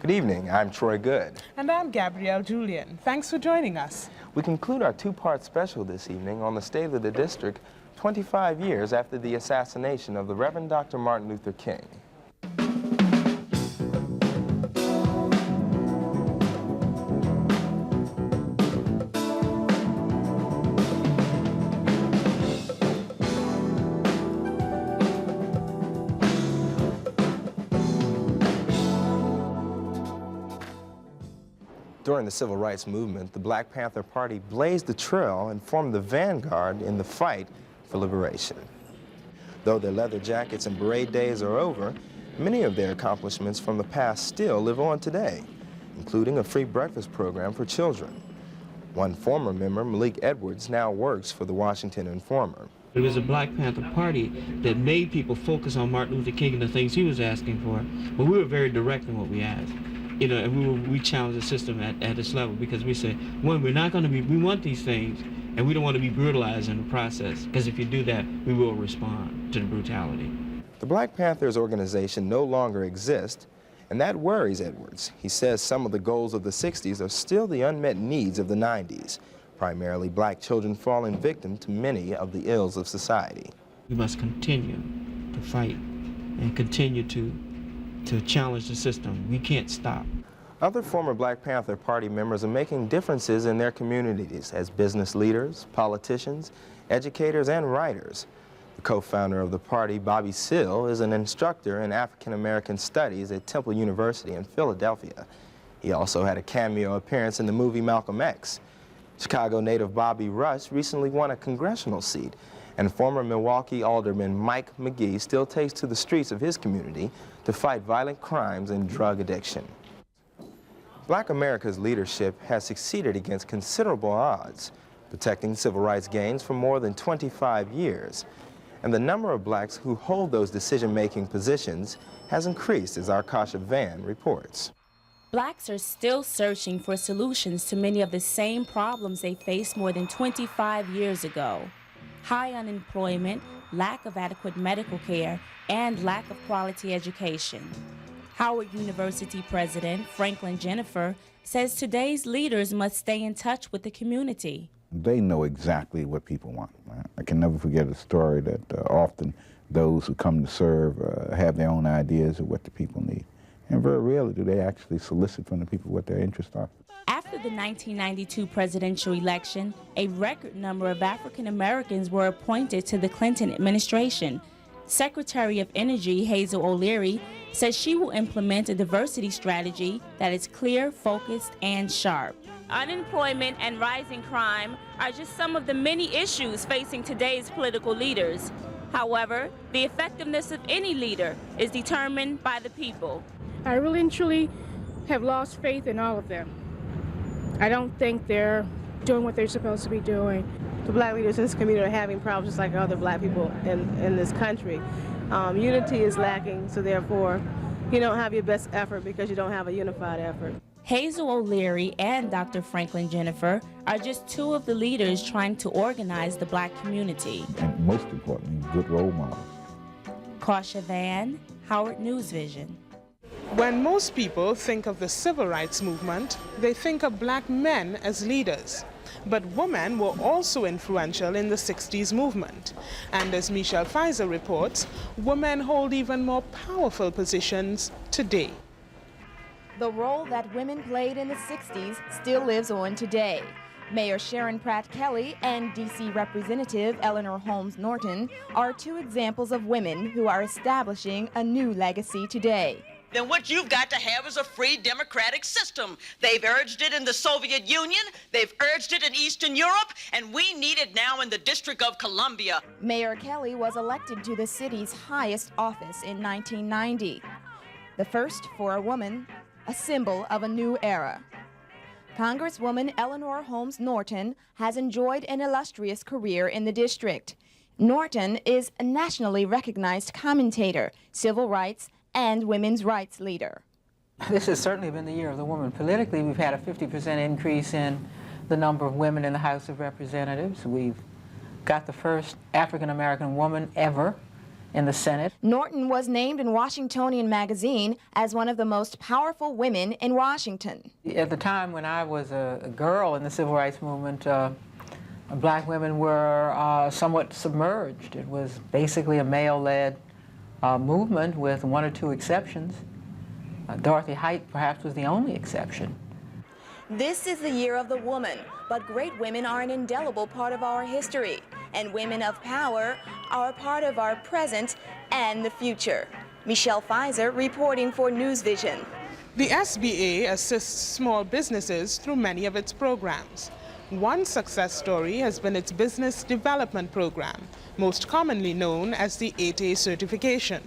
Good evening, I'm Troy Good. And I'm Gabrielle Julian. Thanks for joining us. We conclude our two-part special this evening on the state of the district 25 years after the assassination of the Reverend Dr. Martin Luther King. During the Civil Rights Movement, the Black Panther Party blazed the trail and formed the vanguard in the fight for liberation. Though their leather jackets and beret days are over, many of their accomplishments from the past still live on today, including a free breakfast program for children. One former member, Malik Edwards, now works for the Washington Informer. It was a Black Panther Party that made people focus on Martin Luther King and the things he was asking for, but we were very direct in what we asked. You know, and we challenge the system at this level because we say, one, we want these things, and we don't want to be brutalized in the process, because if you do that, we will respond to the brutality. The Black Panthers organization no longer exists, and that worries Edwards. He says some of the goals of the 60s are still the unmet needs of the 90s, primarily black children falling victim to many of the ills of society. We must continue to fight and continue to challenge the system. We can't stop. Other former Black Panther Party members are making differences in their communities as business leaders, politicians, educators, and writers. The co-founder of the party, Bobby Seale, is an instructor in African American Studies at Temple University in Philadelphia. He also had a cameo appearance in the movie Malcolm X. Chicago native Bobby Rush recently won a congressional seat, and former Milwaukee alderman Mike McGee still takes to the streets of his community to fight violent crimes and drug addiction. Black America's leadership has succeeded against considerable odds, protecting civil rights gains for more than 25 years. And the number of blacks who hold those decision-making positions has increased, as Arkasha Van reports. Blacks are still searching for solutions to many of the same problems they faced more than 25 years ago. High unemployment, lack of adequate medical care, and lack of quality education. Howard University President Franklin Jennifer says today's leaders must stay in touch with the community. They know exactly what people want. I can never forget a story that often those who come to serve have their own ideas of what the people need. And very rarely do they actually solicit from the people what their interests are. After the 1992 presidential election, a record number of African Americans were appointed to the Clinton administration. Secretary of Energy Hazel O'Leary says she will implement a diversity strategy that is clear, focused, and sharp. Unemployment and rising crime are just some of the many issues facing today's political leaders. However, the effectiveness of any leader is determined by the people. I really and truly have lost faith in all of them. I don't think they're doing what they're supposed to be doing. The black leaders in this community are having problems just like other black people in this country. Unity is lacking, so therefore you don't have your best effort because you don't have a unified effort. Hazel O'Leary and Dr. Franklin Jennifer are just two of the leaders trying to organize the black community. And most importantly, good role models. Kausha Van, Howard Newsvision. When most people think of the civil rights movement, they think of black men as leaders. But women were also influential in the 60s movement. And as Michelle Pfizer reports, women hold even more powerful positions today. The role that women played in the 60s still lives on today. Mayor Sharon Pratt Kelly and D.C. Representative Eleanor Holmes Norton are two examples of women who are establishing a new legacy today. Then what you've got to have is a free democratic system. They've urged it in the Soviet Union, they've urged it in Eastern Europe, and we need it now in the District of Columbia. Mayor Kelly was elected to the city's highest office in 1990. The first for a woman, a symbol of a new era. Congresswoman Eleanor Holmes Norton has enjoyed an illustrious career in the district. Norton is a nationally recognized commentator, civil rights, and women's rights leader. This has certainly been the year of the woman. Politically, we've had a 50% increase in the number of women in the House of Representatives. We've got the first African-American woman ever in the Senate. Norton was named in Washingtonian magazine as one of the most powerful women in Washington. At the time when I was a girl in the civil rights movement, black women were somewhat submerged. It was basically a male-led movement with one or two exceptions. Dorothy Height perhaps was the only exception. This is the year of the woman, but great women are an indelible part of our history, and women of power are a part of our present and the future. Michelle Pfizer reporting for Newsvision. The SBA assists small businesses through many of its programs. One success story has been its Business Development Program, most commonly known as the 8A certification.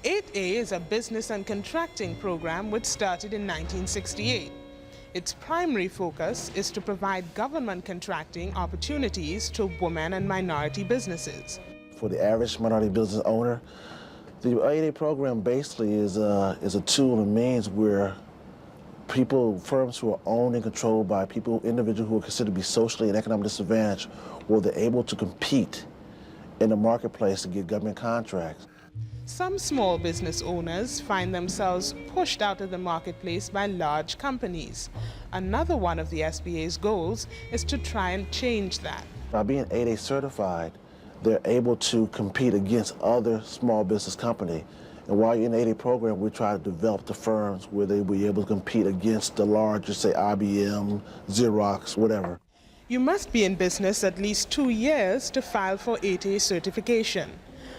8A is a business and contracting program which started in 1968. Its primary focus is to provide government contracting opportunities to women and minority businesses. For the average minority business owner, the 8A program basically is a tool and means where firms who are owned and controlled by individuals who are considered to be socially and economically disadvantaged, where they're able to compete in the marketplace to get government contracts. Some small business owners find themselves pushed out of the marketplace by large companies. Another one of the SBA's goals is to try and change that. By being 8A certified, they're able to compete against other small business companies. And while you're in the 8A program, we try to develop the firms where they will be able to compete against the larger, say, IBM, Xerox, whatever. You must be in business at least 2 years to file for 8A certification.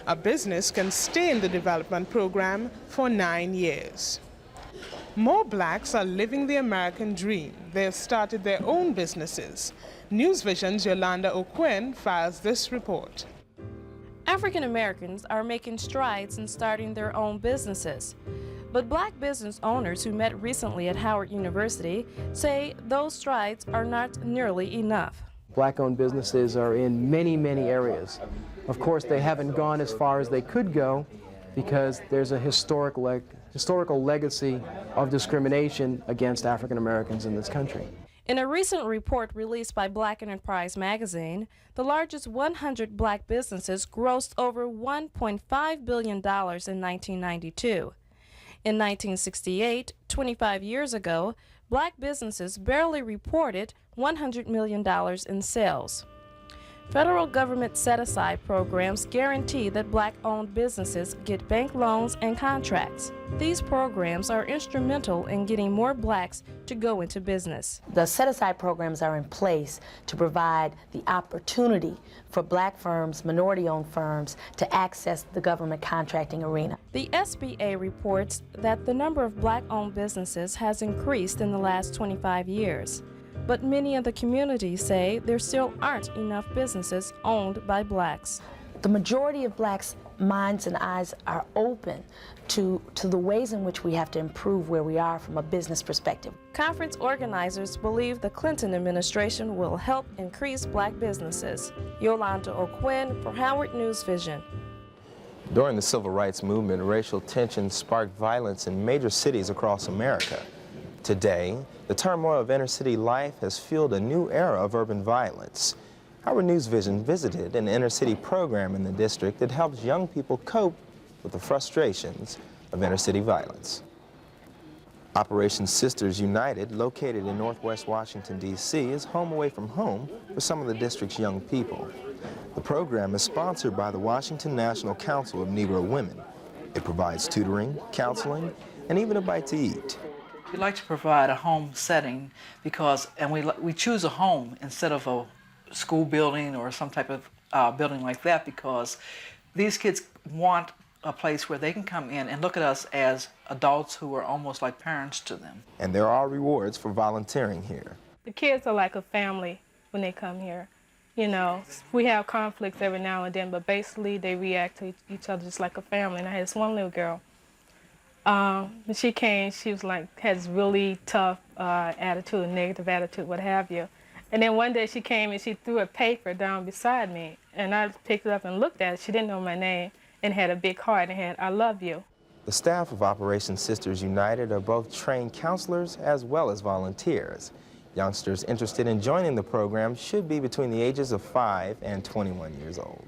A business can stay in the development program for 9 years. More blacks are living the American dream. They have started their own businesses. Newsvision's Yolanda O'Quinn files this report. African Americans are making strides in starting their own businesses. But black business owners who met recently at Howard University say those strides are not nearly enough. Black-owned businesses are in many, many areas. Of course, they haven't gone as far as they could go because there's a historical legacy of discrimination against African Americans in this country. In a recent report released by Black Enterprise magazine, the largest 100 black businesses grossed over $1.5 billion in 1992. In 1968, 25 years ago, black businesses barely reported $100 million in sales. Federal government set-aside programs guarantee that black-owned businesses get bank loans and contracts. These programs are instrumental in getting more blacks to go into business. The set-aside programs are in place to provide the opportunity for black firms, minority-owned firms, to access the government contracting arena. The SBA reports that the number of black-owned businesses has increased in the last 25 years. But many in the community say there still aren't enough businesses owned by blacks. The majority of blacks' minds and eyes are open to the ways in which we have to improve where we are from a business perspective. Conference organizers believe the Clinton administration will help increase black businesses. Yolanda O'Quinn for Howard Newsvision. During the civil rights movement, racial tensions sparked violence in major cities across America. Today, the turmoil of inner-city life has fueled a new era of urban violence. Howard Newsvision visited an inner-city program in the district that helps young people cope with the frustrations of inner-city violence. Operation Sisters United, located in Northwest Washington, D.C., is home away from home for some of the district's young people. The program is sponsored by the Washington National Council of Negro Women. It provides tutoring, counseling, and even a bite to eat. We like to provide a home setting because, and we choose a home instead of a school building or some type of building like that because these kids want a place where they can come in and look at us as adults who are almost like parents to them. And there are rewards for volunteering here. The kids are like a family when they come here. You know, we have conflicts every now and then, but basically they react to each other just like a family. And I had this one little girl. When she came, she was like, had this really tough attitude, negative attitude, what have you. And then one day she came and she threw a paper down beside me. And I picked it up and looked at it. She didn't know my name and had a big heart and had, "I love you." The staff of Operation Sisters United are both trained counselors as well as volunteers. Youngsters interested in joining the program should be between the ages of 5 and 21 years old.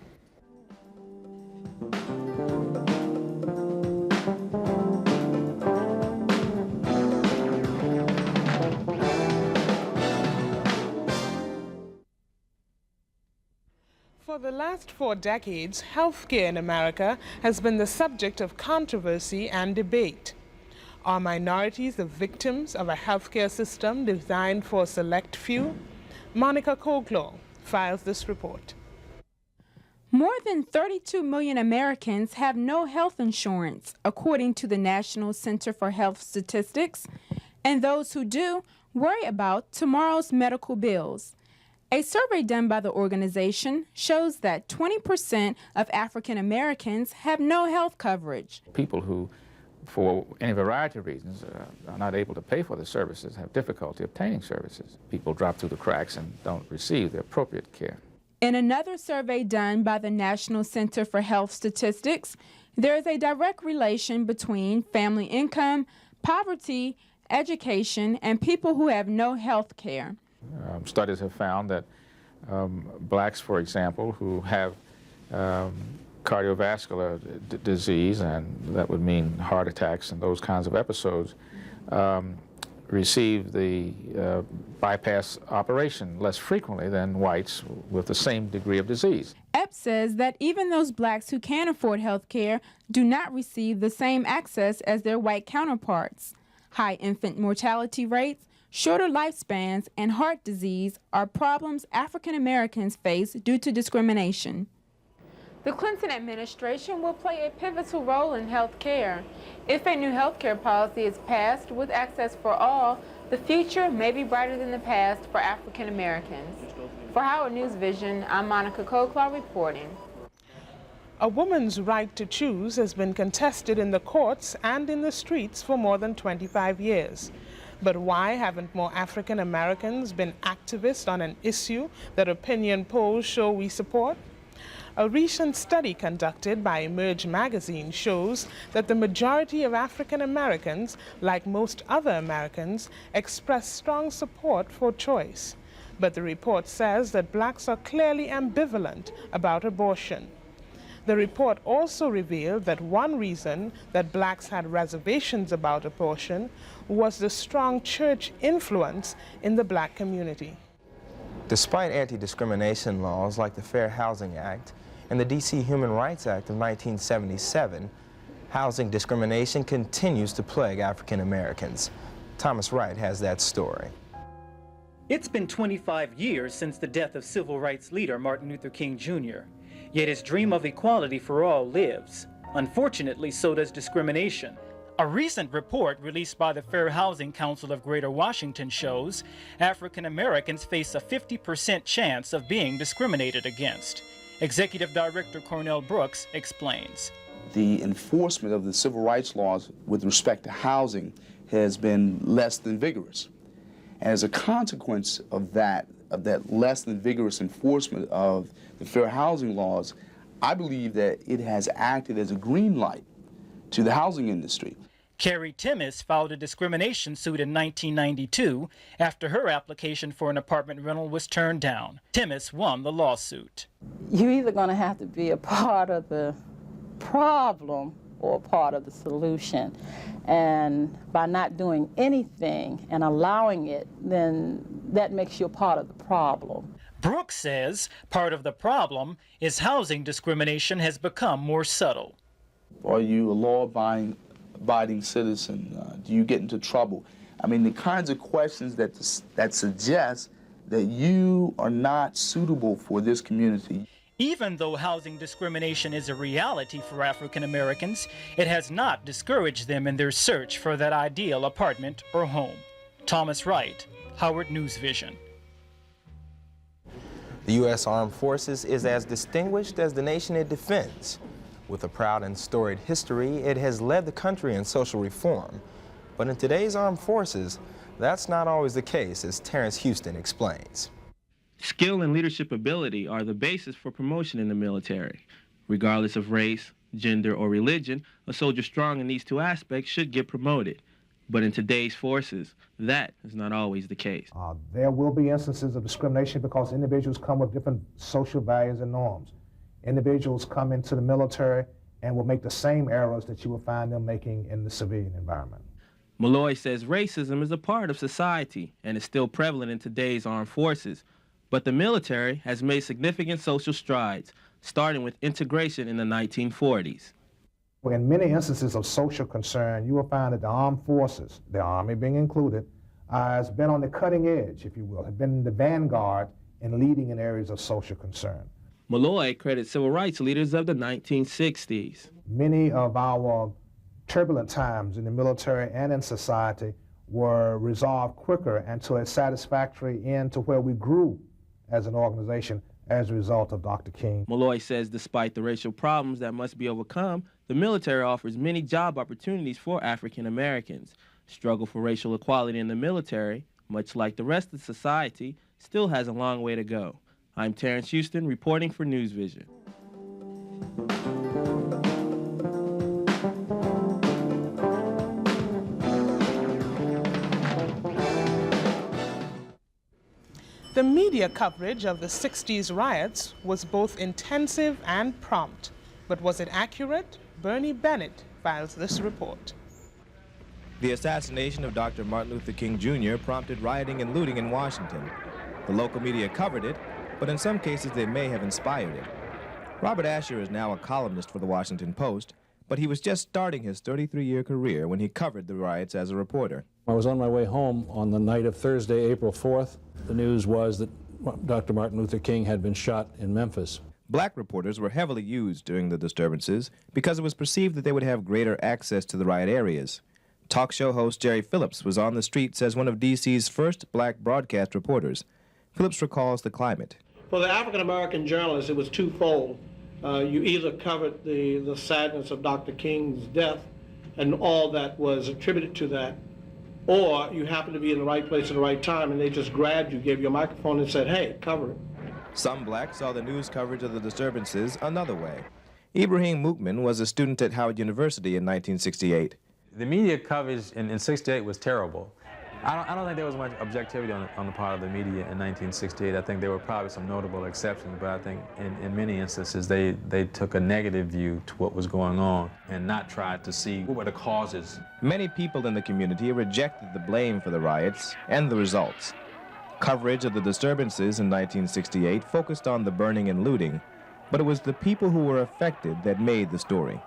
For the last 4 decades, healthcare in America has been the subject of controversy and debate. Are minorities the victims of a healthcare system designed for a select few? Monica Colclaw files this report. More than 32 million Americans have no health insurance, according to the National Center for Health Statistics, and those who do worry about tomorrow's medical bills. A survey done by the organization shows that 20% of African Americans have no health coverage. People who, for any variety of reasons, are not able to pay for the services have difficulty obtaining services. People drop through the cracks and don't receive the appropriate care. In another survey done by the National Center for Health Statistics, there is a direct relation between family income, poverty, education, and people who have no health care. Studies have found that blacks, for example, who have cardiovascular disease, and that would mean heart attacks and those kinds of episodes, receive the bypass operation less frequently than whites with the same degree of disease. Epps says that even those blacks who can afford health care do not receive the same access as their white counterparts. High infant mortality rates, shorter lifespans, and heart disease are problems African Americans face due to discrimination. The Clinton administration will play a pivotal role in health care. If a new health care policy is passed with access for all, the future may be brighter than the past for African Americans. For Howard Newsvision, I'm Monica Colclaw reporting. A woman's right to choose has been contested in the courts and in the streets for more than 25 years. But why haven't more African Americans been activists on an issue that opinion polls show we support? A recent study conducted by Emerge magazine shows that the majority of African Americans, like most other Americans, express strong support for choice. But the report says that blacks are clearly ambivalent about abortion. The report also revealed that one reason that blacks had reservations about abortion was the strong church influence in the black community. Despite anti-discrimination laws like the Fair Housing Act and the D.C. Human Rights Act of 1977, housing discrimination continues to plague African Americans. Thomas Wright has that story. It's been 25 years since the death of civil rights leader Martin Luther King Jr., yet his dream of equality for all lives. Unfortunately, so does discrimination. A recent report released by the Fair Housing Council of Greater Washington shows African Americans face a 50% chance of being discriminated against. Executive Director Cornell Brooks explains. The enforcement of the civil rights laws with respect to housing has been less than vigorous. And as a consequence of that less than vigorous enforcement of the fair housing laws, I believe that it has acted as a green light to the housing industry. Carrie Timmis filed a discrimination suit in 1992 after her application for an apartment rental was turned down. Timmis won the lawsuit. You're either going to have to be a part of the problem or a part of the solution. And by not doing anything and allowing it, then that makes you a part of the problem. Brooks says part of the problem is housing discrimination has become more subtle. Are you a law-abiding citizen? Do you get into trouble? I mean, the kinds of questions that suggest that you are not suitable for this community. Even though housing discrimination is a reality for African Americans, it has not discouraged them in their search for that ideal apartment or home. Thomas Wright, Howard Newsvision. The U.S. Armed Forces is as distinguished as the nation it defends. With a proud and storied history, it has led the country in social reform. But in today's armed forces, that's not always the case, as Terrence Houston explains. Skill and leadership ability are the basis for promotion in the military. Regardless of race, gender, or religion, a soldier strong in these two aspects should get promoted. But in today's forces, that is not always the case. There will be instances of discrimination because individuals come with different social values and norms. Individuals come into the military and will make the same errors that you will find them making in the civilian environment. Malloy says racism is a part of society and is still prevalent in today's armed forces. But the military has made significant social strides, starting with integration in the 1940s. In many instances of social concern, you will find that the armed forces, the Army being included, has been on the cutting edge, if you will, have been the vanguard in leading in areas of social concern. Malloy credits civil rights leaders of the 1960s. Many of our turbulent times in the military and in society were resolved quicker and to a satisfactory end to where we grew as an organization as a result of Dr. King. Malloy says despite the racial problems that must be overcome, the military offers many job opportunities for African Americans. Struggle for racial equality in the military, much like the rest of society, still has a long way to go. I'm Terrence Houston, reporting for Newsvision. The media coverage of the 60s riots was both intensive and prompt. But was it accurate? Bernie Bennett files this report. The assassination of Dr. Martin Luther King Jr. prompted rioting and looting in Washington. The local media covered it, but in some cases they may have inspired it. Robert Asher is now a columnist for the Washington Post, but he was just starting his 33-year career when he covered the riots as a reporter. I was on my way home on the night of Thursday, April 4th. The news was that Dr. Martin Luther King had been shot in Memphis. Black reporters were heavily used during the disturbances because it was perceived that they would have greater access to the riot areas. Talk show host Jerry Phillips was on the streets as one of D.C.'s first black broadcast reporters. Phillips recalls the climate. For the African-American journalists, it was twofold. You either covered the sadness of Dr. King's death and all that was attributed to that, or you happened to be in the right place at the right time and they just grabbed you, gave you a microphone and said, hey, cover it. Some blacks saw the news coverage of the disturbances another way. Ibrahim Mukman was a student at Howard University in 1968. The media coverage in 68 was terrible. I don't think there was much objectivity on the part of the media in 1968. I think there were probably some notable exceptions, but I think in many instances they took a negative view to what was going on and not tried to see what were the causes. Many people in the community rejected the blame for the riots and the results. Coverage of the disturbances in 1968 focused on the burning and looting, but it was the people who were affected that made the story.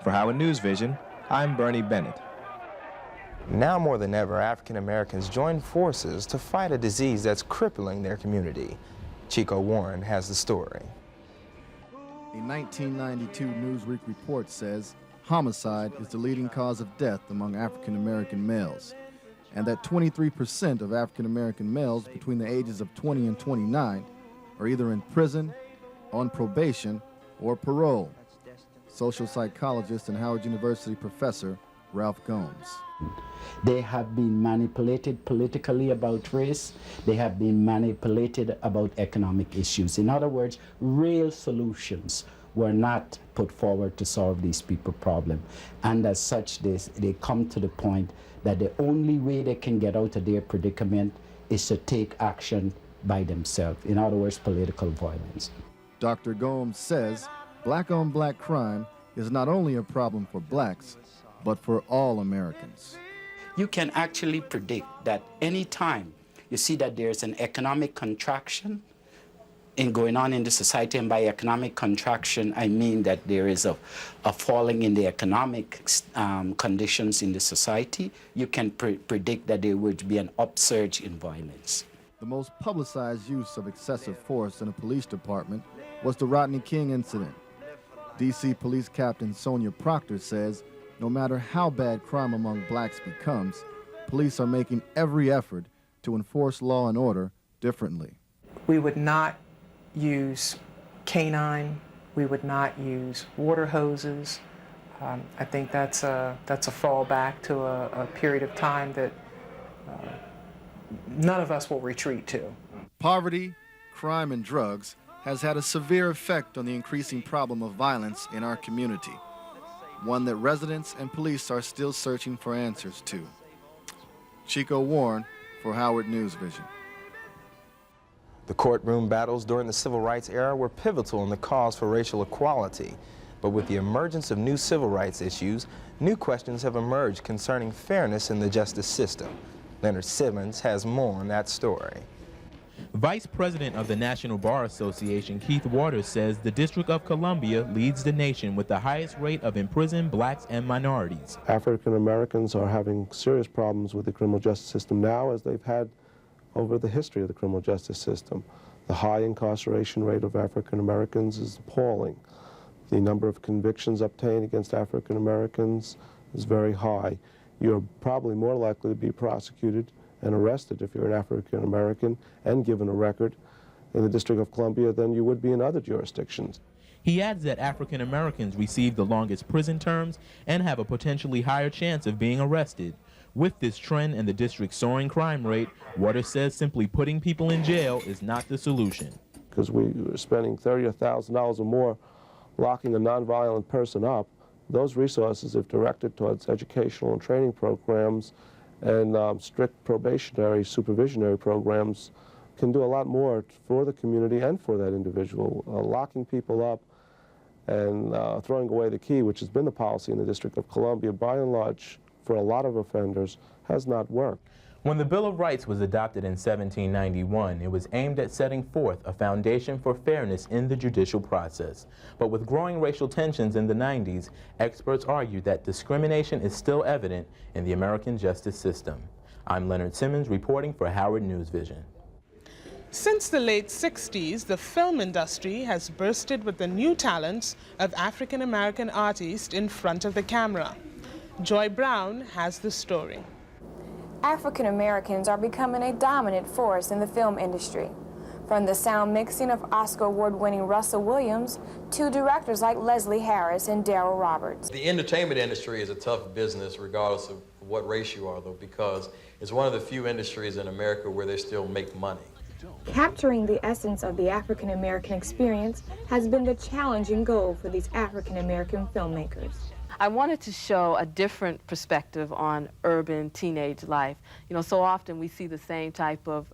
For Howard Newsvision, I'm Bernie Bennett. Now more than ever, African Americans join forces to fight a disease that's crippling their community. Chico Warren has the story. A 1992 Newsweek report says homicide is the leading cause of death among African American males, and that 23% of African American males between the ages of 20 and 29 are either in prison, on probation, or parole. Social psychologist and Howard University professor Ralph Gomes. They have been manipulated politically about race. They have been manipulated about economic issues. In other words, real solutions were not put forward to solve these people's problems. And as such, they come to the point that the only way they can get out of their predicament is to take action by themselves. In other words, political violence. Dr. Gomes says black-on-black crime is not only a problem for blacks, but for all Americans. You can actually predict that any time you see that there's an economic contraction going on in the society, and by economic contraction, I mean that there is a falling in the economic conditions in the society, you can predict that there would be an upsurge in violence. The most publicized use of excessive force in a police department was the Rodney King incident. D.C. Police Captain Sonia Proctor says no matter how bad crime among blacks becomes, police are making every effort to enforce law and order differently. We would not use canine, we would not use water hoses. I think that's a fallback to a period of time that none of us will retreat to. Poverty, crime, and drugs has had a severe effect on the increasing problem of violence in our community, one that residents and police are still searching for answers to. Chico Warren for Howard Newsvision. The courtroom battles during the civil rights era were pivotal in the cause for racial equality. But with the emergence of new civil rights issues, new questions have emerged concerning fairness in the justice system. Leonard Simmons has more on that story. Vice President of the National Bar Association, Keith Waters, says the District of Columbia leads the nation with the highest rate of imprisoned blacks and minorities. African Americans are having serious problems with the criminal justice system now, as they've had over the history of the criminal justice system. The high incarceration rate of African Americans is appalling. The number of convictions obtained against African Americans is very high. You're probably more likely to be prosecuted and arrested if you're an African American and given a record in the District of Columbia than you would be in other jurisdictions. He adds that African Americans receive the longest prison terms and have a potentially higher chance of being arrested. With this trend and the district's soaring crime rate, Waters says simply putting people in jail is not the solution. Because we are spending $30,000 or $1,000 or more locking a nonviolent person up, those resources, if directed towards educational and training programs and strict probationary, supervisionary programs, can do a lot more for the community and for that individual. Locking people up and throwing away the key, which has been the policy in the District of Columbia, by and large, for a lot of offenders, has not worked. When the Bill of Rights was adopted in 1791, it was aimed at setting forth a foundation for fairness in the judicial process. But with growing racial tensions in the 90s, experts argue that discrimination is still evident in the American justice system. I'm Leonard Simmons reporting for Howard Newsvision. Since the late 60s, the film industry has bursted with the new talents of African American artists in front of the camera. Joy Brown has the story. African Americans are becoming a dominant force in the film industry. From the sound mixing of Oscar award-winning Russell Williams to directors like Leslie Harris and Darryl Roberts. The entertainment industry is a tough business regardless of what race you are, though, because it's one of the few industries in America where they still make money. Capturing the essence of the African American experience has been the challenging goal for these African American filmmakers. I wanted to show a different perspective on urban teenage life. You know, so often we see the same type of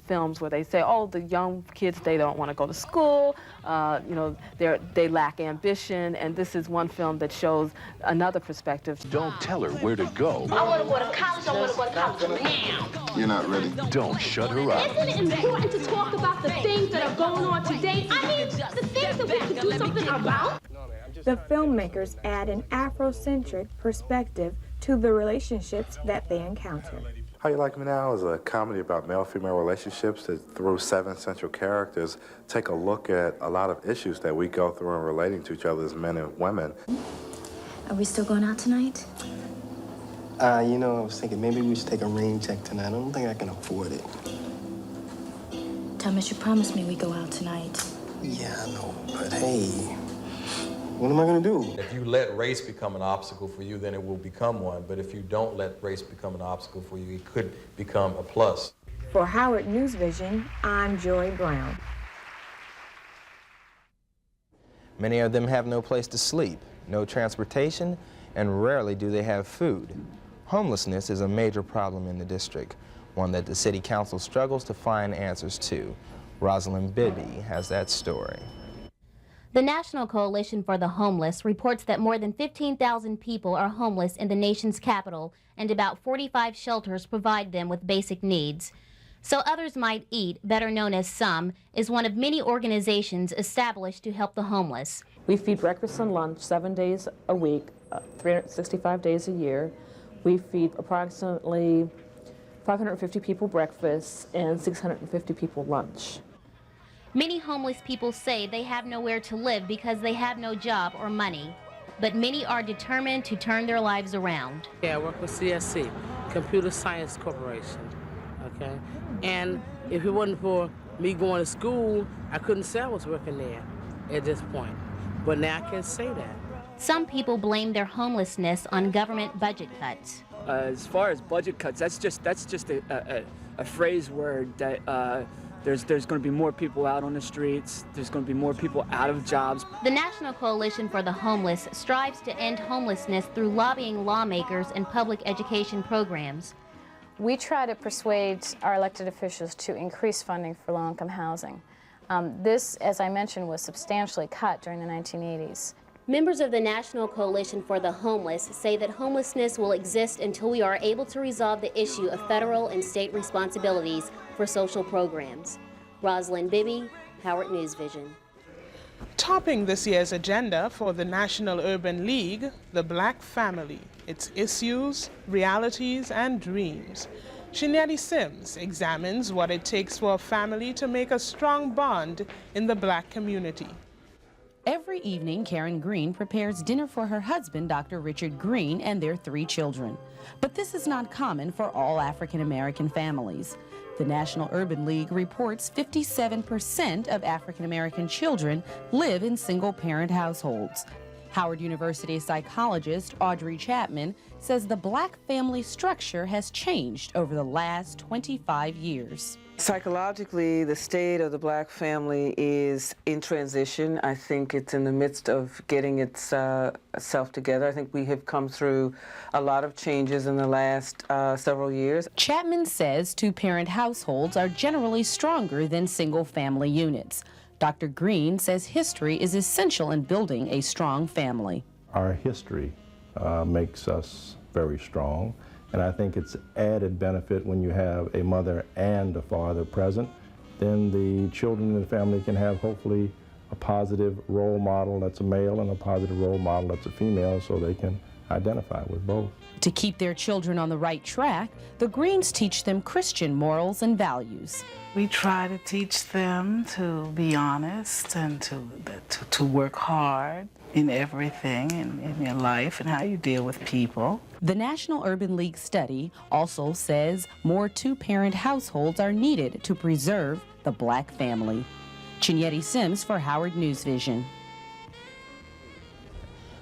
films where they say, oh, the young kids, they don't want to go to school, you know, they lack ambition, and this is one film that shows another perspective. Don't tell her where to go. I want to go to college, I want to go to college now. You're not ready. Don't shut her up. Isn't it important to talk about the things that are going on today? I mean, the things that we could do something about. The filmmakers add an Afrocentric perspective to the relationships that they encounter. How You Like Me Now is a comedy about male-female relationships that, through 7 central characters, take a look at a lot of issues that we go through in relating to each other as men and women. Are we still going out tonight? You know, I was thinking maybe we should take a rain check tonight. I don't think I can afford it. Thomas, you promised me we'd go out tonight. Yeah, I know, but hey, what am I going to do? If you let race become an obstacle for you, then it will become one. But if you don't let race become an obstacle for you, it could become a plus. For Howard Newsvision, I'm Joy Brown. Many of them have no place to sleep, no transportation, and rarely do they have food. Homelessness is a major problem in the district, one that the City Council struggles to find answers to. Rosalind Bibby has that story. The National Coalition for the Homeless reports that more than 15,000 people are homeless in the nation's capital, and about 45 shelters provide them with basic needs. So Others Might Eat, better known as SOME, is one of many organizations established to help the homeless. We feed breakfast and lunch 7 days a week, 365 days a year. We feed approximately 550 people breakfast and 650 people lunch. Many homeless people say they have nowhere to live because they have no job or money. But many are determined to turn their lives around. Yeah, I work with CSC, Computer Science Corporation, okay? And if it wasn't for me going to school, I couldn't say I was working there at this point. But now I can say that. Some people blame their homelessness on government budget cuts. As far as budget cuts, that's just a phrase word that there's going to be more people out on the streets. There's going to be more people out of jobs. The National Coalition for the Homeless strives to end homelessness through lobbying lawmakers and public education programs. We try to persuade our elected officials to increase funding for low-income housing. This, as I mentioned, was substantially cut during the 1980s. Members of the National Coalition for the Homeless say that homelessness will exist until we are able to resolve the issue of federal and state responsibilities for social programs. Rosalind Bibby, Howard Newsvision. Topping this year's agenda for the National Urban League, the Black family, its issues, realities, and dreams. Chinetti Sims examines what it takes for a family to make a strong bond in the Black community. Every evening, Karen Green prepares dinner for her husband, Dr. Richard Green, and their 3 children. But this is not common for all African American families. The National Urban League reports 57% of African American children live in single-parent households. Howard University psychologist Audrey Chapman says the Black family structure has changed over the last 25 years. Psychologically, the state of the Black family is in transition. I think it's in the midst of getting itself together. I think we have come through a lot of changes in the last several years. Chapman says 2-parent households are generally stronger than single-family units. Dr. Green says history is essential in building a strong family. Our history makes us very strong, and I think it's added benefit when you have a mother and a father present. Then the children in the family can have hopefully a positive role model that's a male and a positive role model that's a female, so they can identify with both. To keep their children on the right track, the Greens teach them Christian morals and values. We try to teach them to be honest and to work hard in everything in your life and how you deal with people. The National Urban League study also says more 2-parent households are needed to preserve the Black family. Chinetti Sims for Howard Newsvision.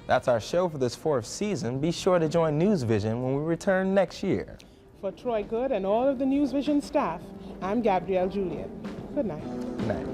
That's our show for this 4th season. Be sure to join Newsvision when we return next year. For Troy Good and all of the Newsvision staff, I'm Gabrielle Juliet. Good night. Good night.